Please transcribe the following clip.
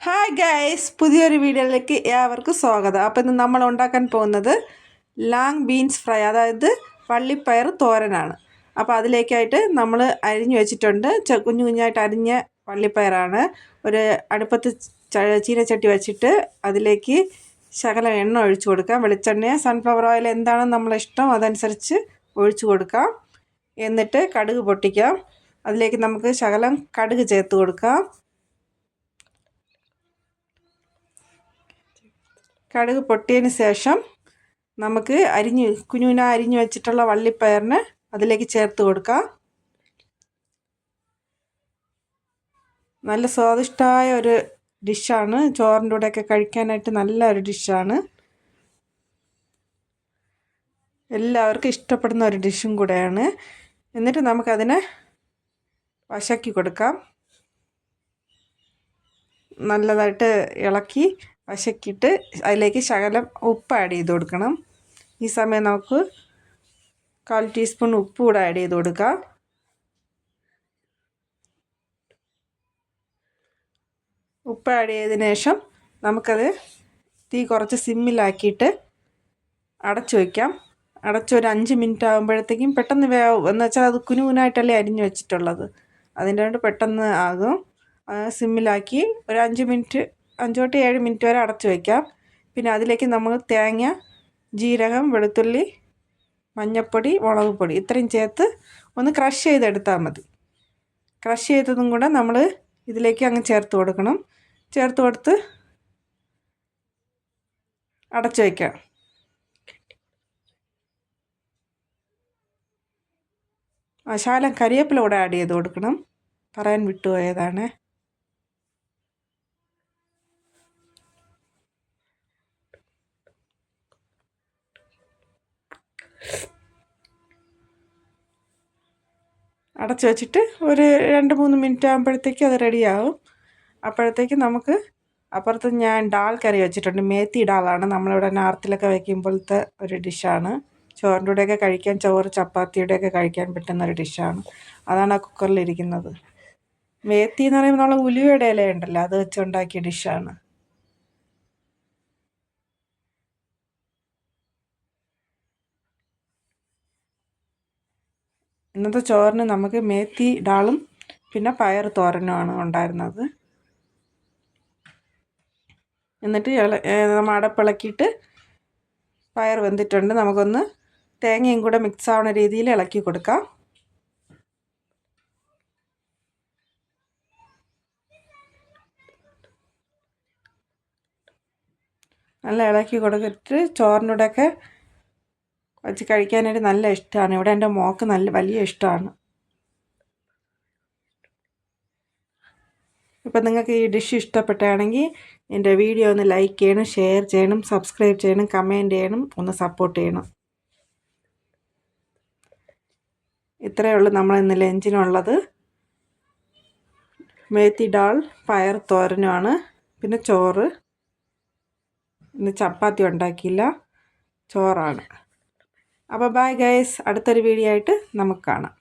Hi guys, പുതിയൊരു വീഡിയോയിലേക്ക് ഏവർക്കും സ്വാഗതം. അപ്പോൾ ഇന്ന് നമ്മൾ ഉണ്ടാക്കാൻ പോകുന്നത് ലാങ് ബീൻസ് ഫ്രൈ, അതായത് വള്ളിപ്പയർ തോരനാണ്. അപ്പോൾ അതിലേക്കായിട്ട് നമ്മൾ അരിഞ്ഞു വെച്ചിട്ടുണ്ട്. കുഞ്ഞു കുഞ്ഞായിട്ട് അരിഞ്ഞ വള്ളിപ്പയറാണ്. ഒരു അടുപ്പത്ത് ചീനച്ചട്ടി വെച്ചിട്ട് അതിലേക്ക് ശകലം എണ്ണ ഒഴിച്ചു കൊടുക്കാം. വെളിച്ചെണ്ണ, സൺഫ്ലവർ ഓയിൽ, എന്താണ് നമ്മളെ ഇഷ്ടം അതനുസരിച്ച് ഒഴിച്ചു കൊടുക്കാം. എന്നിട്ട് കടുക് പൊട്ടിക്കാം. അതിലേക്ക് നമുക്ക് ശകലം കടുക് ചേർത്ത് കൊടുക്കാം. കടുക് പൊട്ടിയതിന് ശേഷം നമുക്ക് കുഞ്ഞുന അരിഞ്ഞു വെച്ചിട്ടുള്ള വള്ളിപ്പയറിന് അതിലേക്ക് ചേർത്ത് കൊടുക്കാം. നല്ല സ്വാദിഷ്ടമായ ഒരു ഡിഷാണ്. ചോറിൻ്റെ കൂടെയൊക്കെ കഴിക്കാനായിട്ട് നല്ല ഒരു ഡിഷാണ്. എല്ലാവർക്കും ഇഷ്ടപ്പെടുന്ന ഒരു ഡിഷും കൂടെയാണ്. എന്നിട്ട് നമുക്കതിനെ വശക്കി കൊടുക്കാം. നല്ലതായിട്ട് ഇളക്കി വശക്കിയിട്ട് അതിലേക്ക് ശകലം ഉപ്പ് ആഡ് ചെയ്ത് കൊടുക്കണം. ഈ സമയം നമുക്ക് 1/4 ടീസ്പൂൺ ഉപ്പ് കൂടെ ആഡ് ചെയ്ത് കൊടുക്കാം. ഉപ്പ് ആഡ് ചെയ്തതിന് ശേഷം നമുക്കത് തീ കുറച്ച് സിമ്മിലാക്കിയിട്ട് അടച്ചു വയ്ക്കാം. അടച്ചൊരു 5 മിനിറ്റ് ആകുമ്പോഴത്തേക്കും പെട്ടെന്ന് വേവും. എന്ന് വെച്ചാൽ അത് കുനുകുനായിട്ടല്ലേ അരിഞ്ഞു വെച്ചിട്ടുള്ളത്, അതിൻ്റെ കൊണ്ട് പെട്ടെന്ന് ആകും. സിമ്മിലാക്കി ഒരു 5 തൊട്ട് 7 മിനിറ്റ് വരെ അടച്ചു വയ്ക്കാം. പിന്നെ അതിലേക്ക് നമ്മൾ തേങ്ങ, ജീരകം, വെളുത്തുള്ളി, മഞ്ഞൾപ്പൊടി, മുളക് പൊടി ഇത്രയും ചേർത്ത് ഒന്ന് ക്രഷ് ചെയ്തെടുത്താൽ മതി. ക്രഷ് ചെയ്തതും കൂടെ നമ്മൾ ഇതിലേക്ക് അങ്ങ് ചേർത്ത് കൊടുക്കണം. ചേർത്ത് കൊടുത്ത് അടച്ചു വയ്ക്കാം. ശകലം കരിവേപ്പില കൂടെ ആഡ് ചെയ്ത് കൊടുക്കണം, പറയാൻ വിട്ടുപോയതാണ്. അടച്ചു വെച്ചിട്ട് ഒരു 2-3 മിനിറ്റ് ആകുമ്പോഴത്തേക്ക് അത് റെഡിയാവും. അപ്പോഴത്തേക്ക് നമുക്ക് അപ്പുറത്ത് ഞാൻ ഡാൽ കറി വെച്ചിട്ടുണ്ട്. മേത്തി ഡാലാണ്, നമ്മളിവിടെ നോർത്തിലൊക്കെ വയ്ക്കുമ്പോഴത്തെ ഒരു ഡിഷാണ്. ചോറിൻ്റെ കൂടെയൊക്കെ കഴിക്കാൻ, ചോറ് ചപ്പാത്തിയുടെയൊക്കെ കഴിക്കാൻ പറ്റുന്ന ഒരു ഡിഷാണ്. അതാണ് ആ കുക്കറിലിരിക്കുന്നത്. മേത്തി എന്ന് പറയുമ്പോൾ നമ്മൾ ഉലുവയുടെ ഇല ഉണ്ടല്ലോ, അത് വെച്ചുണ്ടാക്കിയ ഡിഷാണ്. ഇന്നത്തെ ചോറിന് നമുക്ക് മേത്തി ഡാളും പിന്നെ പയർ തോരനുമാണ് ഉണ്ടായിരുന്നത്. എന്നിട്ട് നമ്മൾ അടപ്പിളക്കിയിട്ട് പയർ വെന്തിട്ടുണ്ട്. നമുക്കൊന്ന് തേങ്ങയും കൂടെ മിക്സ് ആവുന്ന രീതിയിൽ ഇളക്കി കൊടുക്കാം. നല്ല ഇളക്കി കൊടുത്തിട്ട് ചോറിനൂടെയൊക്കെ വച്ച് കഴിക്കാനായിട്ട് നല്ല ഇഷ്ടമാണ്. ഇവിടെ എൻ്റെ മോൾക്ക് വലിയ ഇഷ്ടമാണ്. ഇപ്പം നിങ്ങൾക്ക് ഈ ഡിഷ് ഇഷ്ടപ്പെട്ടാണെങ്കിൽ എൻ്റെ വീഡിയോ ഒന്ന് ലൈക്ക് ചെയ്യണം, ഷെയർ ചെയ്യണം, സബ്സ്ക്രൈബ് ചെയ്യണം, കമൻറ്റ് ചെയ്യണം, ഒന്ന് സപ്പോർട്ട് ചെയ്യണം. ഇത്രയേ ഉള്ളൂ നമ്മൾ ഇന്ന് ലഞ്ചിനുള്ളത്. മേത്തി ഡാൾ പയർ തോരനുമാണ്. പിന്നെ ചോറ്. ഇന്ന് ചപ്പാത്തി ഉണ്ടാക്കിയില്ല, ചോറാണ്. അപ്പോൾ ബൈ ഗൈസ്, അടുത്തൊരു വീഡിയോ ആയിട്ട് നമുക്ക് കാണാം.